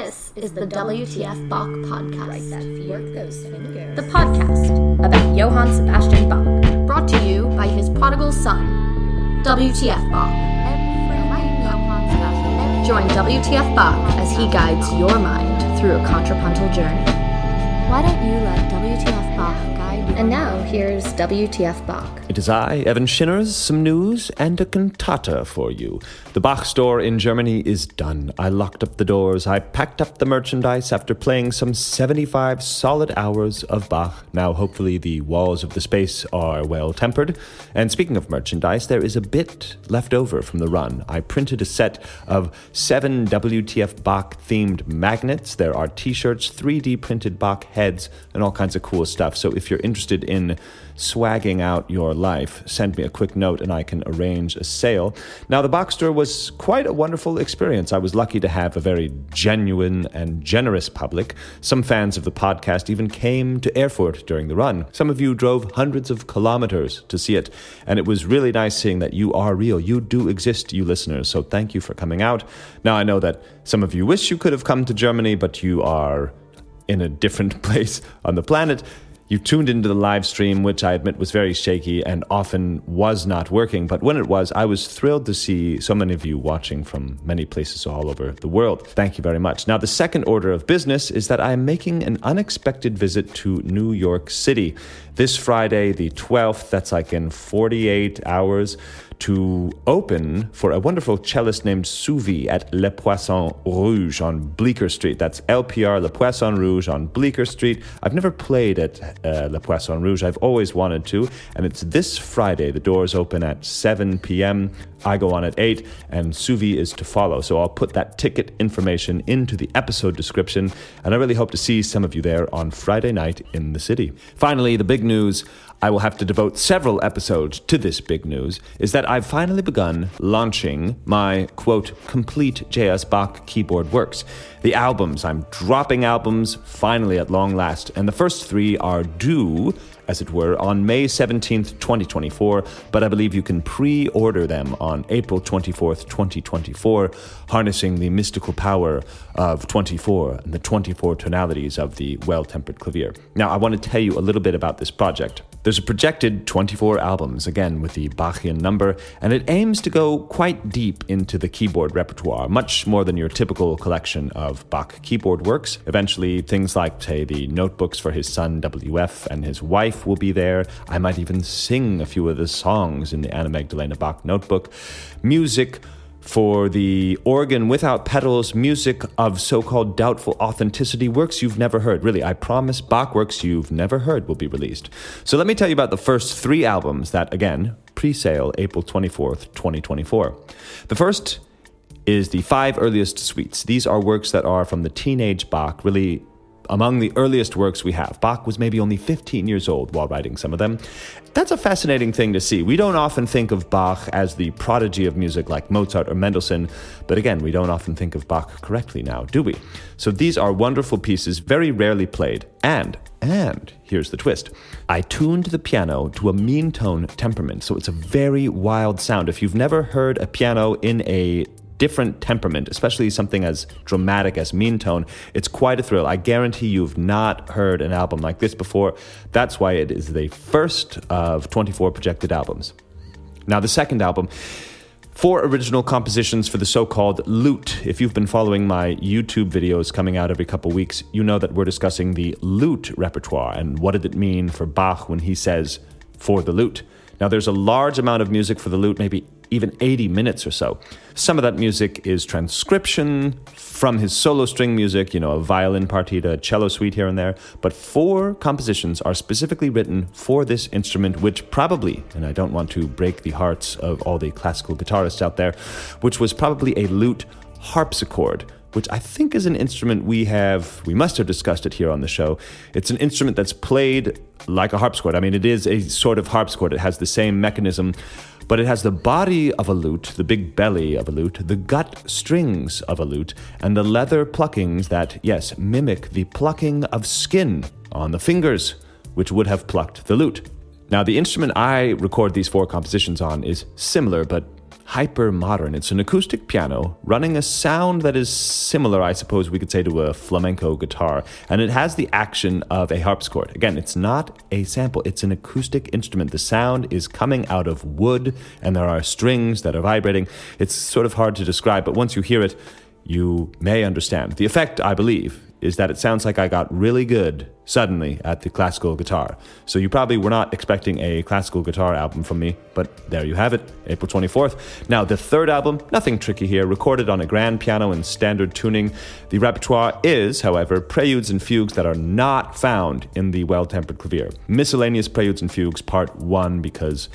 This is the WTF Bach podcast. The podcast about Johann Sebastian Bach, brought to you by his prodigal son, WTF Bach. Join WTF Bach as he guides your mind through a contrapuntal journey. Why don't you let WTF Bach guide you? And now, here's WTF Bach. It is I, Evan Shinners, some news and a cantata for you. The Bach store in Germany is done. I locked up the doors. I packed up the merchandise after playing some 75 solid hours of Bach. Now, hopefully, the walls of the space are well tempered. And speaking of merchandise, there is a bit left over from the run. I printed a set of 7 WTF Bach themed magnets. There are t-shirts, 3D printed Bach heads, and all kinds of cool stuff. So if you're interested in swagging out your life, send me a quick note and I can arrange a sale. Now, the Bach store was quite a wonderful experience. I was lucky to have a very genuine and generous public. Some fans of the podcast even came to Erfurt during the run. Some of you drove hundreds of kilometers to see it, and it was really nice seeing that you are real. You do exist, you listeners, so thank you for coming out. Now, I know that some of you wish you could have come to Germany, but you are in a different place on the planet. You tuned into the live stream, which I admit was very shaky and often was not working. But when it was, I was thrilled to see so many of you watching from many places all over the world. Thank you very much. Now, the second order of business is that I'm making an unexpected visit to New York City. This Friday, the 12th, that's like in 48 hours, to open for a wonderful cellist named Suvi at Le Poisson Rouge on Bleecker Street. That's LPR, Le Poisson Rouge on Bleecker Street. I've never played at Le Poisson Rouge. I've always wanted to, and it's this Friday. The doors open at 7 p.m. I go on at 8, and Suvi is to follow. So I'll put that ticket information into the episode description, and I really hope to see some of you there on Friday night in the city. Finally, the big news, I will have to devote several episodes to this big news, is that I've finally begun launching my, quote, complete J.S. Bach keyboard works. The albums, I'm dropping albums finally at long last, and the first 3 are due, as it were, on May 17th, 2024, but I believe you can pre-order them on April 24th, 2024, harnessing the mystical power of 24 and the 24 tonalities of the well-tempered clavier. Now, I want to tell you a little bit about this project. There's a projected 24 albums, again with the Bachian number, and it aims to go quite deep into the keyboard repertoire, much more than your typical collection of Bach keyboard works. Eventually, things like, say, the notebooks for his son WF and his wife will be there. I might even sing a few of the songs in the Anna Magdalena Bach notebook. Music for the organ without pedals, music of so-called doubtful authenticity, works you've never heard. Really, I promise, Bach works you've never heard will be released. So let me tell you about the first 3 albums that, again, pre-sale April 24th, 2024. The first is the 5 earliest suites. These are works that are from the teenage Bach, really among the earliest works we have. Bach was maybe only 15 years old while writing some of them. That's a fascinating thing to see. We don't often think of Bach as the prodigy of music like Mozart or Mendelssohn, but again, we don't often think of Bach correctly now, do we? So these are wonderful pieces, very rarely played, and here's the twist. I tuned the piano to a mean tone temperament, so it's a very wild sound. If you've never heard a piano in a different temperament, especially something as dramatic as mean tone, it's quite a thrill. I guarantee you've not heard an album like this before. That's why it is the first of 24 projected albums. Now, the second album, 4 original compositions for the so-called lute. If you've been following my YouTube videos coming out every couple weeks, you know that we're discussing the lute repertoire and what did it mean for Bach when he says, for the lute. Now, there's a large amount of music for the lute, maybe even 80 minutes or so. Some of that music is transcription from his solo string music, a violin partita, a cello suite here and there. But 4 compositions are specifically written for this instrument, which probably, and I don't want to break the hearts of all the classical guitarists out there, which was probably a lute harpsichord, which I think is an instrument we must have discussed it here on the show. It's an instrument that's played like a harpsichord. I mean, it is a sort of harpsichord. It has the same mechanism, but it has the body of a lute, the big belly of a lute, the gut strings of a lute, and the leather pluckings that, yes, mimic the plucking of skin on the fingers, which would have plucked the lute. Now, the instrument I record these 4 compositions on is similar, but hyper-modern. It's an acoustic piano running a sound that is similar, I suppose we could say, to a flamenco guitar. And it has the action of a harpsichord. Again, it's not a sample. It's an acoustic instrument. The sound is coming out of wood, and there are strings that are vibrating. It's sort of hard to describe, but once you hear it, you may understand. The effect, I believe, is that it sounds like I got really good suddenly at the classical guitar. So you probably were not expecting a classical guitar album from me, but there you have it, April 24th. Now, the third album, nothing tricky here, recorded on a grand piano in standard tuning. The repertoire is, however, preludes and fugues that are not found in the Well-Tempered Clavier. Miscellaneous Preludes and Fugues, Part 1, because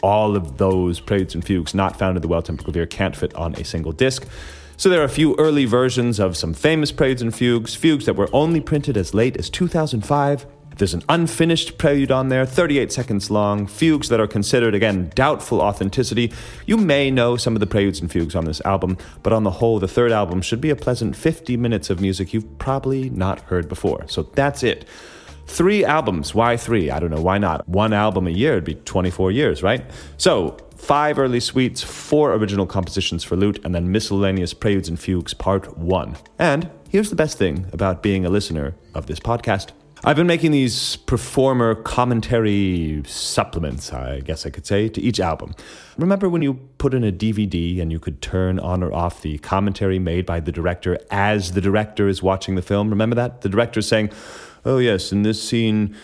all of those preludes and fugues not found in the Well-Tempered Clavier can't fit on a single disc. So there are a few early versions of some famous preludes and fugues that were only printed as late as 2005. There's an unfinished prelude on there, 38 seconds long, fugues that are considered, again, doubtful authenticity. You may know some of the preludes and fugues on this album, but on the whole, the third album should be a pleasant 50 minutes of music you've probably not heard before. So that's it. 3 albums. Why 3? I don't know. Why not? 1 album a year. It'd be 24 years, right? So 5 early suites, 4 original compositions for lute, and then miscellaneous preludes and fugues, part 1. And here's the best thing about being a listener of this podcast. I've been making these performer commentary supplements, I guess I could say, to each album. Remember when you put in a DVD and you could turn on or off the commentary made by the director as the director is watching the film? Remember that? The director is saying, oh yes, in this scene,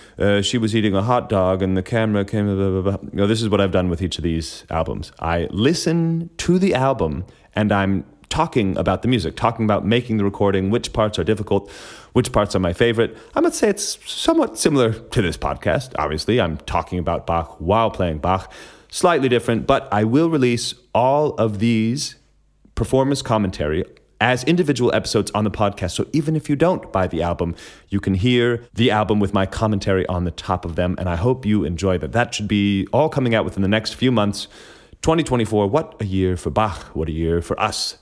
she was eating a hot dog and the camera came, blah, blah, blah. You know, this is what I've done with each of these albums. I listen to the album and I'm talking about the music, talking about making the recording, which parts are difficult, which parts are my favorite. I would say it's somewhat similar to this podcast. Obviously, I'm talking about Bach while playing Bach. Slightly different, but I will release all of these performance commentary as individual episodes on the podcast. So even if you don't buy the album, you can hear the album with my commentary on the top of them. And I hope you enjoy that. That should be all coming out within the next few months. 2024, what a year for Bach. What a year for us.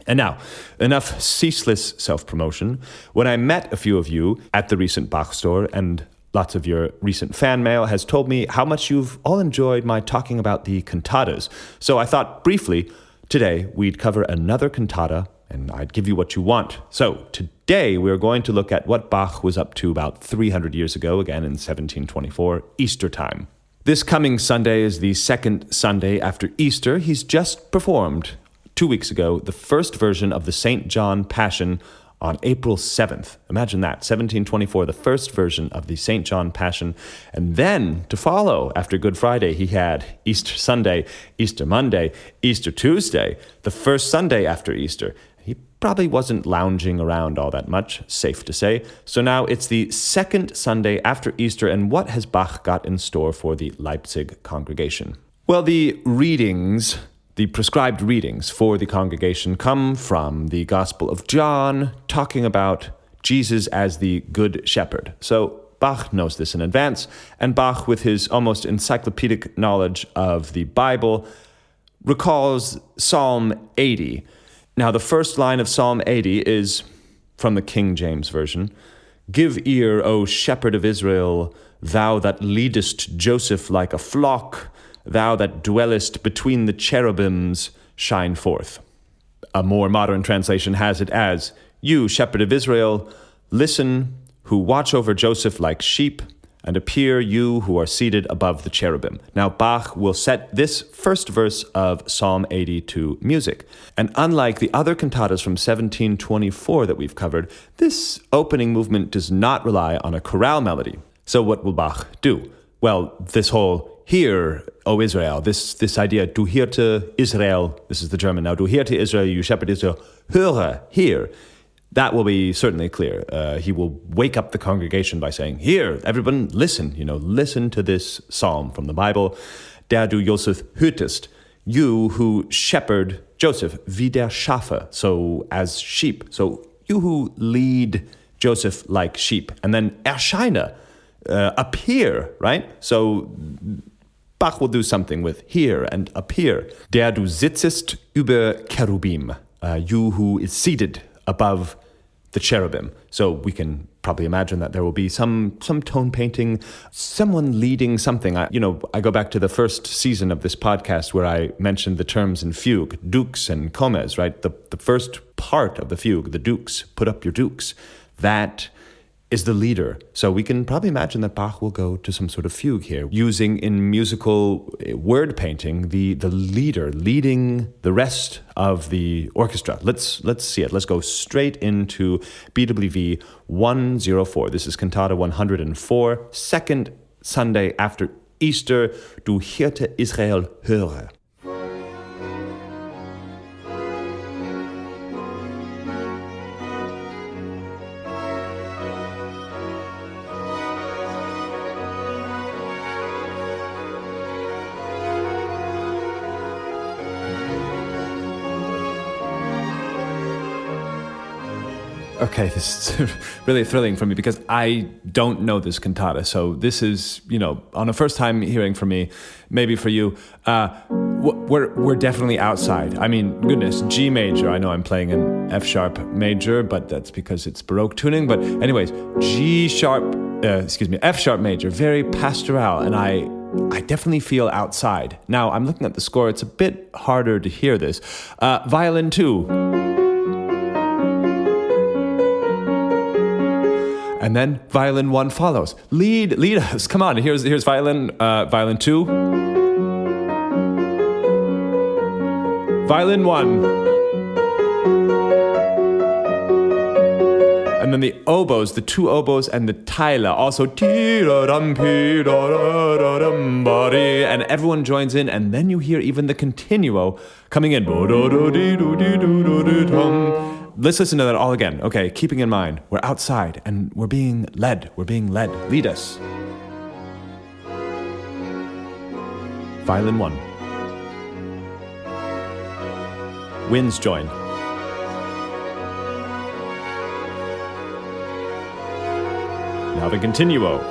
And now, enough ceaseless self-promotion. When I met a few of you at the recent Bach store, and lots of your recent fan mail has told me how much you've all enjoyed my talking about the cantatas. So I thought briefly, today we'd cover another cantata, and I'd give you what you want. So today we're going to look at what Bach was up to about 300 years ago, again in 1724, Easter time. This coming Sunday is the second Sunday after Easter. He's just performed 2 weeks ago, the first version of the St. John Passion on April 7th. Imagine that, 1724, the first version of the St. John Passion. And then to follow, after Good Friday, he had Easter Sunday, Easter Monday, Easter Tuesday, the first Sunday after Easter. He probably wasn't lounging around all that much, safe to say. So now it's the second Sunday after Easter, and what has Bach got in store for the Leipzig congregation? Well, the prescribed readings for the congregation come from the Gospel of John, talking about Jesus as the Good Shepherd. So Bach knows this in advance, and Bach, with his almost encyclopedic knowledge of the Bible, recalls Psalm 80. Now, the first line of Psalm 80 is from the King James Version. Give ear, O shepherd of Israel, thou that leadest Joseph like a flock, thou that dwellest between the cherubims, shine forth. A more modern translation has it as, you, shepherd of Israel, listen, who watch over Joseph like sheep, and appear, you who are seated above the cherubim. Now, Bach will set this first verse of Psalm 80 to music. And unlike the other cantatas from 1724 that we've covered, this opening movement does not rely on a chorale melody. So what will Bach do? Well, this whole hear, O Israel, this idea, du Hirte Israel, this is the German now, du Hirte Israel, you shepherd Israel, höre, hear. That will be certainly clear. He will wake up the congregation by saying, here, everyone, listen, listen to this psalm from the Bible. Der du Joseph hütest, you who shepherd Joseph, wie der Schafe, so as sheep. So you who lead Joseph like sheep. And then erscheine, appear, right? So Bach will do something with hear and appear. Der du sitzest über Cherubim, you who is seated above the cherubim. So we can probably imagine that there will be some tone painting, someone leading something. I go back to the first season of this podcast where I mentioned the terms in fugue, dukes and comes, right? The first part of the fugue, the dukes, put up your dukes, that is the leader. So we can probably imagine that Bach will go to some sort of fugue here, using in musical word painting the leader leading the rest of the orchestra. Let's see it. Let's go straight into BWV 104. This is cantata 104, second Sunday after Easter. Du Hirte Israel, höre. Okay, this is really thrilling for me because I don't know this cantata. So this is, on a first time hearing for me, maybe for you, we're definitely outside. I mean, goodness, G major. I know I'm playing an F sharp major, but that's because it's Baroque tuning. But anyways, F sharp major, very pastoral, and I definitely feel outside. Now I'm looking at the score. It's a bit harder to hear this. Violin 2. And then violin 1 follows. Lead us. Come on. Here's violin 2. Violin 1. And then the oboes, the two oboes and the taila also. And everyone joins in, and then you hear even the continuo coming in. Let's listen to that all again. Okay, keeping in mind, we're outside and we're being led. Lead us. Violin 1. Winds join. Now the continuo.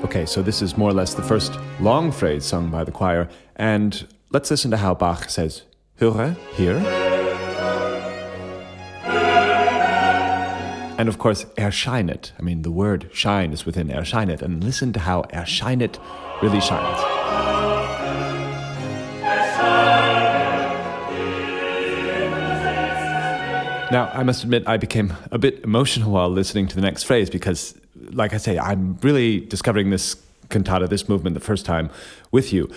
Okay, so this is more or less the first long phrase sung by the choir, and let's listen to how Bach says, höre, hear. And of course, erscheinet. I mean, the word shine is within erscheinet, and listen to how erscheinet really shines. Now, I must admit, I became a bit emotional while listening to the next phrase because, like I say, I'm really discovering this cantata, this movement, the first time with you.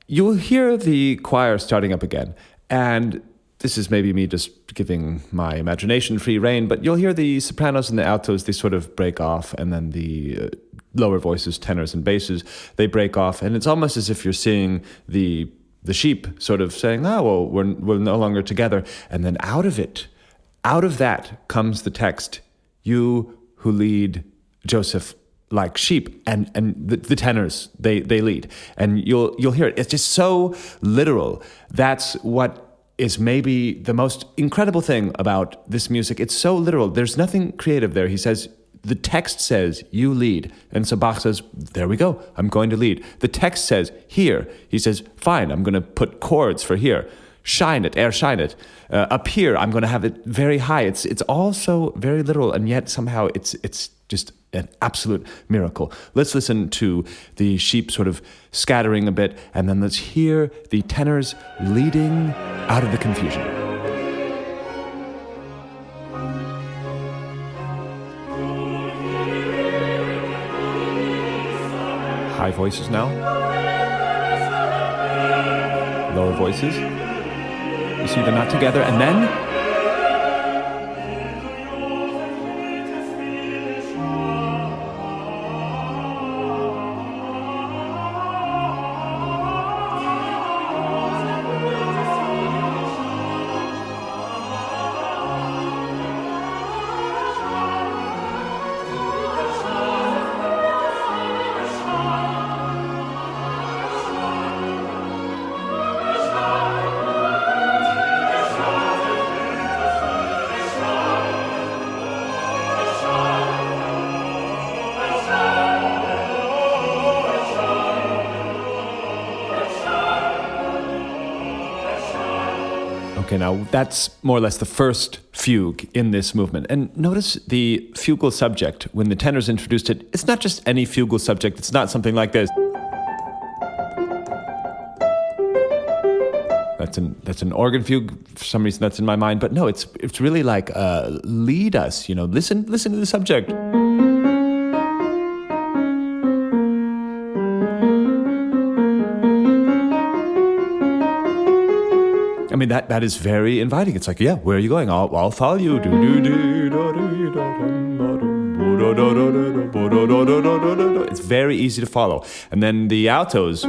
You'll hear the choir starting up again, and this is maybe me just giving my imagination free rein, but you'll hear the sopranos and the altos, they sort of break off, and then the lower voices, tenors and basses, they break off, and it's almost as if you're seeing the sheep sort of saying, oh, well, we're no longer together. And then out of that comes the text, you who lead Joseph like sheep, and the tenors, they lead. And you'll hear it. It's just so literal. That's what is maybe the most incredible thing about this music. It's so literal. There's nothing creative there. He says, The text says, you lead. And so Bach says, there we go, I'm going to lead. The text says, here. He says, fine, I'm going to put chords for here. Shine it, shine it. Up here, I'm going to have it very high. It's also very literal, and yet somehow it's just an absolute miracle. Let's listen to the sheep sort of scattering a bit, and then let's hear the tenors leading out of the confusion. High voices now. Lower voices. You see they're not together, and then okay, now that's more or less the first fugue in this movement. And notice the fugal subject, when the tenors introduced it, it's not just any fugal subject, it's not something like this. That's an organ fugue. For some reason that's in my mind, but no, it's really like lead us, listen to the subject. I mean, that is very inviting. It's like, yeah, where are you going? I'll follow you. It's very easy to follow. And then the altos.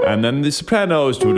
And then the sopranos. We'll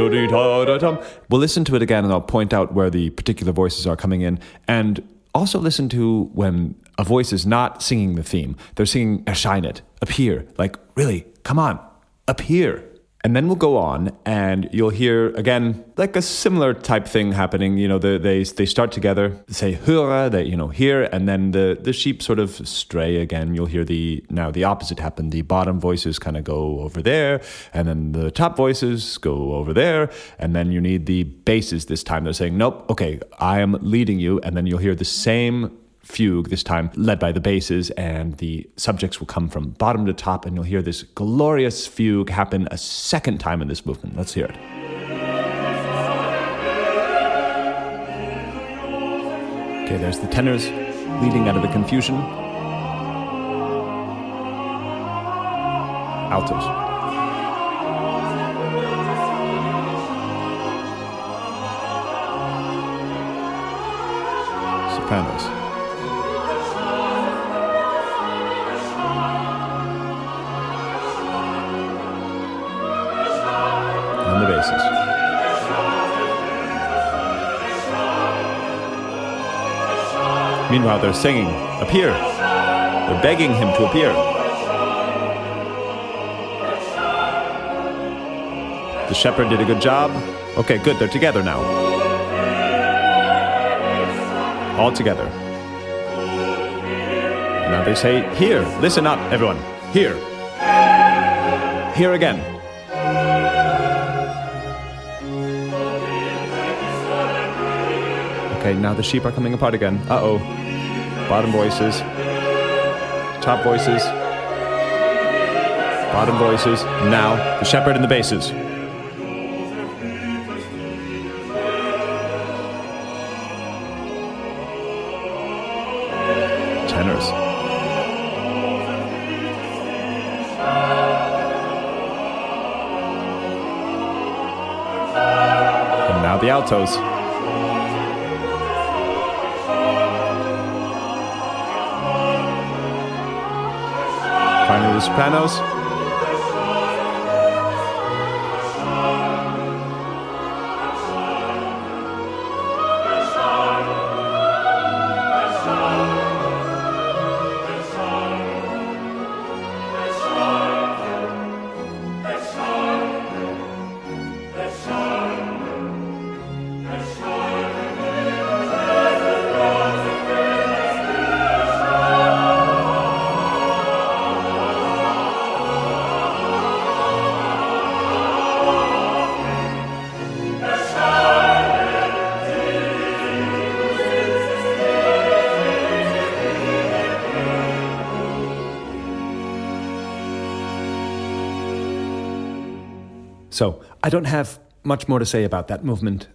listen to it again, and I'll point out where the particular voices are coming in. And also listen to when a voice is not singing the theme. They're singing erschein it, appear. Like, really, come on, appear. And then we'll go on, and you'll hear, again, like a similar type thing happening. They start together, say höre, hear, and then the sheep sort of stray again. You'll hear the opposite happen. The bottom voices kind of go over there, and then the top voices go over there, and then you need the basses this time. They're saying, nope, okay, I am leading you, and then you'll hear the same fugue, this time led by the basses, and the subjects will come from bottom to top, and you'll hear this glorious fugue happen a second time in this movement. Let's hear it. Okay, there's the tenors leading out of the confusion. Altos. Sopranos. The basses. Meanwhile, they're singing, appear. They're begging him to appear. The shepherd did a good job. Okay, good, they're together now. All together. Now they say, here, listen up, everyone. Here. Here again. Okay, now the sheep are coming apart again. Uh-oh. Bottom voices. Top voices. Bottom voices. Now, the shepherd and the basses. Tenors. And now the altos. Finally, the sopranos. So I don't have much more to say about that movement.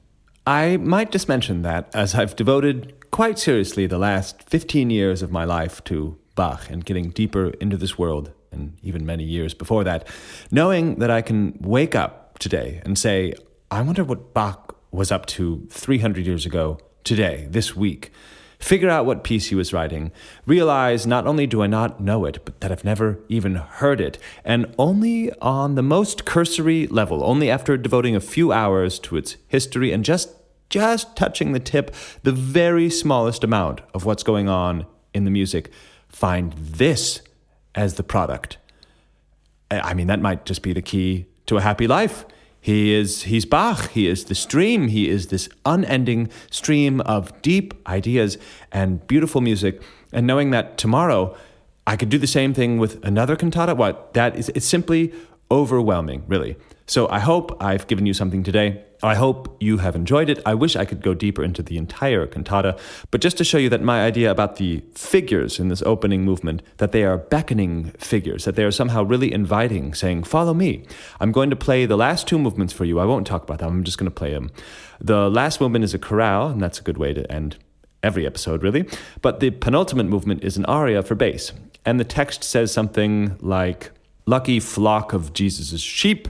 I might just mention that as I've devoted quite seriously the last 15 years of my life to Bach and getting deeper into this world, and even many years before that, knowing that I can wake up today and say, I wonder what Bach was up to 300 years ago today, this week. Figure out what piece he was writing. Realize not only do I not know it, but that I've never even heard it. And only on the most cursory level, only after devoting a few hours to its history and just touching the tip, the very smallest amount of what's going on in the music, find this as the product. I mean, that might just be the key to a happy life. He's Bach. He is the stream. He is this unending stream of deep ideas and beautiful music. And knowing that tomorrow I could do the same thing with another cantata, it's simply overwhelming, really. So I hope I've given you something today. I hope you have enjoyed it. I wish I could go deeper into the entire cantata, but just to show you that my idea about the figures in this opening movement, that they are beckoning figures, that they are somehow really inviting, saying, follow me. I'm going to play the last two movements for you. I won't talk about them. I'm just going to play them. The last movement is a chorale, and that's a good way to end every episode, really. But the penultimate movement is an aria for bass. And the text says something like, lucky flock of Jesus' sheep,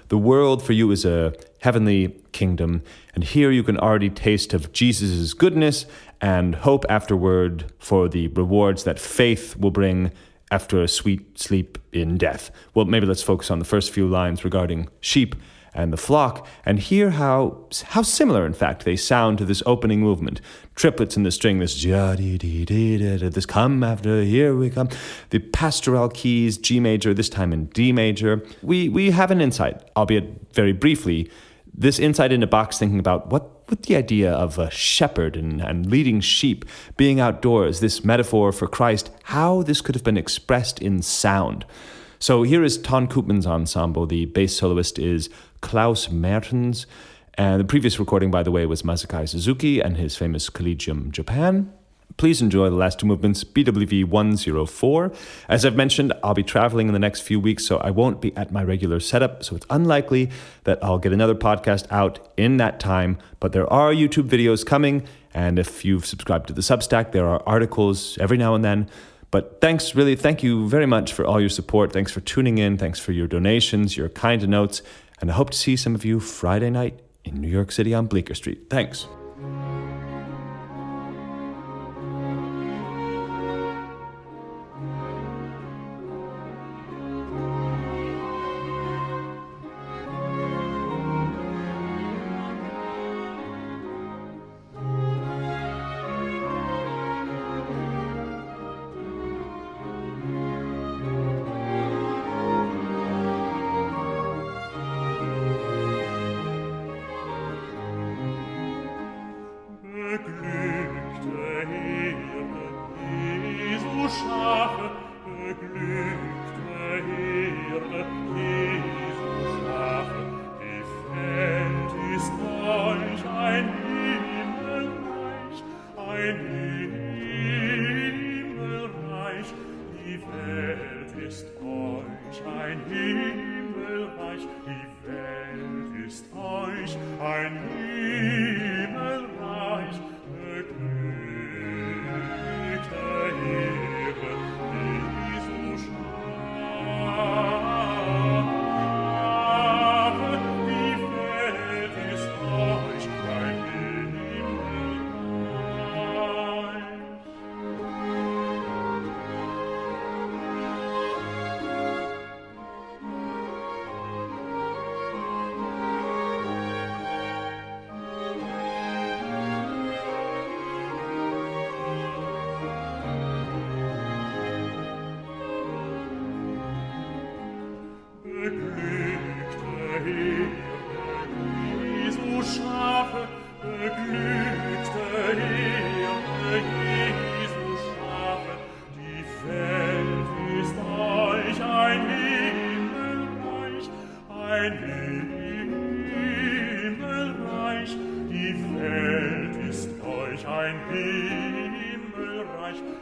the world for you is a heavenly kingdom, and here you can already taste of Jesus' goodness and hope afterward for the rewards that faith will bring after a sweet sleep in death. Well, maybe let's focus on the first few lines regarding sheep and the flock, and hear how similar, in fact, they sound to this opening movement. Triplets in the string, this this come after, here we come. The pastoral keys, G major, this time in D major. We have an insight, albeit very briefly, this insight into Bach's thinking about what the idea of a shepherd and leading sheep, being outdoors, this metaphor for Christ, how this could have been expressed in sound. So here is Ton Koopman's ensemble. The bass soloist is Klaus Mertens. And the previous recording, by the way, was Masakai Suzuki and his famous Collegium Japan. Please enjoy the last two movements, BWV 104. As I've mentioned, I'll be traveling in the next few weeks, so I won't be at my regular setup, so it's unlikely that I'll get another podcast out in that time, but there are YouTube videos coming, and if you've subscribed to the Substack, there are articles every now and then. But thank you very much for all your support. Thanks for tuning in. Thanks for your donations, your kind notes, and I hope to see some of you Friday night in New York City on Bleecker Street. Thanks.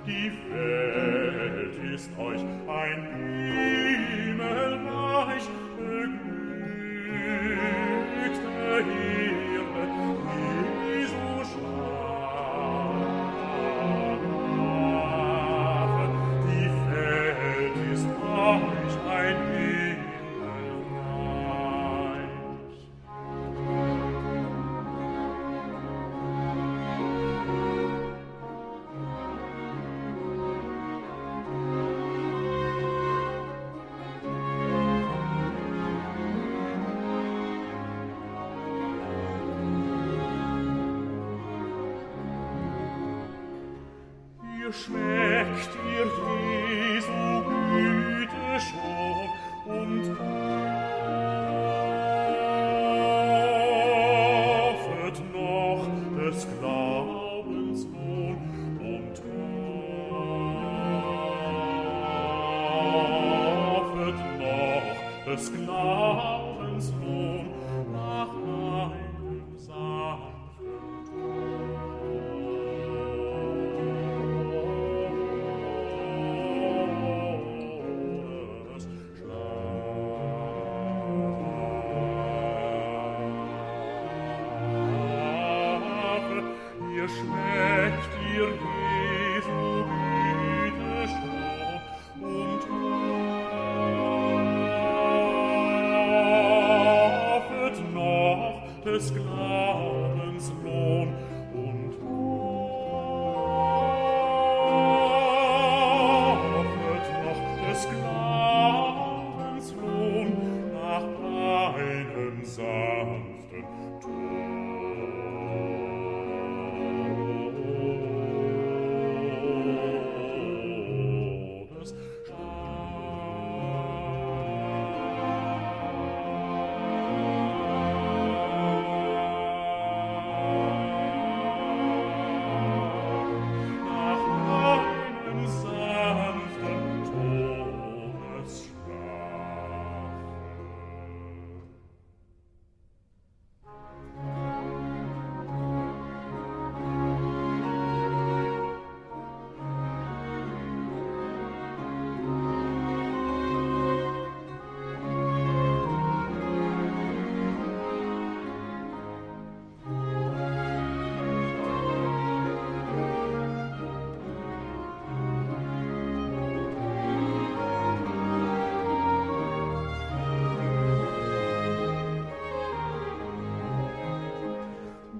Die Welt ist euch ein Himmelreich, beglückte Schmeckt ihr Jesu Güte schon und hoffet noch des Glaubens Lohn und hoffet noch des Glaubens Lohn nach meinem sanften schmeckt ihr Jesu Güte schon und hoffet noch des Glaubens Lohn und hoffet noch des Glaubens Lohn nach einem sanften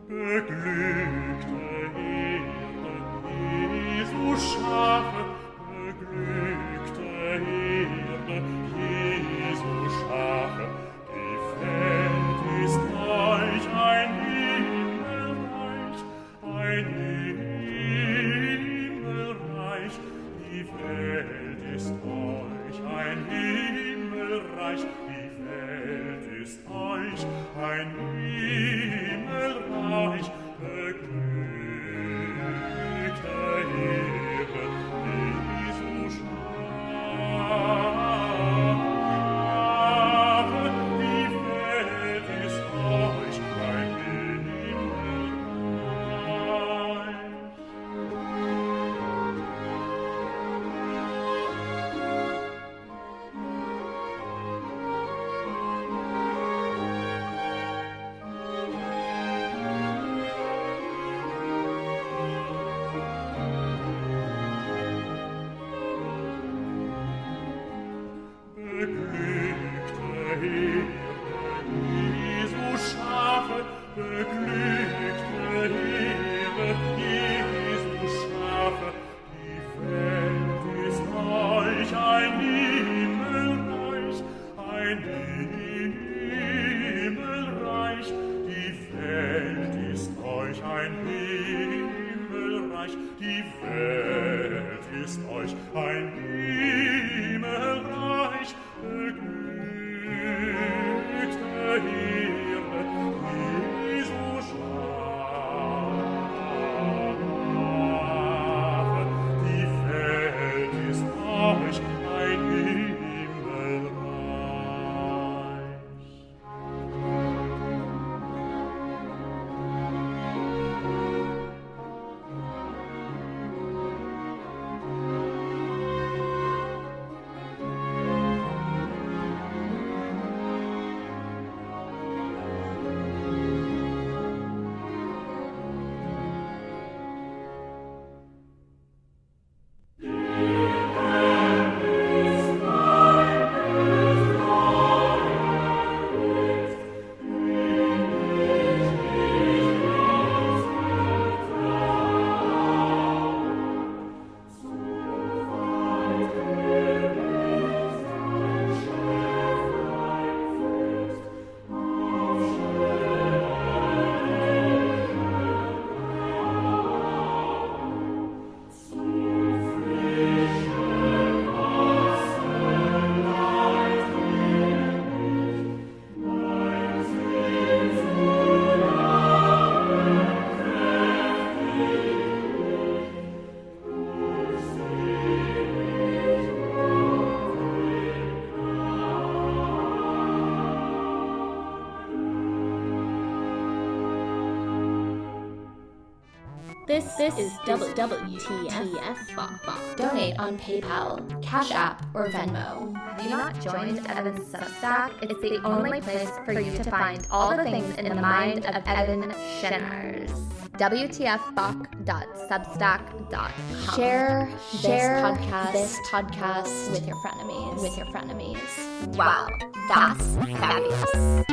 beglückte Hirte, Jesu Schafe, beglückte Hirte, Jesu Schafe, gefällt ist euch ein Himmelreich, die Welt ist euch ein Himmelreich, die Welt ist euch ein Himmelreich, beglückte Hirte, Jesu Schafe, die Welt ist euch ein Himmelreich. Beglückte Hirte, Jesu Schafe, beglückte Hirte, Jesu Schafe, die Welt ist euch ein Himmelreich, die Welt ist euch ein Himmelreich, die Welt ist euch ein Himmelreich, beglückte Hirte, Jesu Schafe, die Welt ist euch ein Himmelreich. This is WTF Bach. Donate on PayPal, Cash App, or Venmo. Have you not joined Evan's Substack? It's the only place for you to find all the things in the mind of Evan Shinners. WTFBach.substack.com. Share this podcast with your frenemies. Wow, that's fabulous.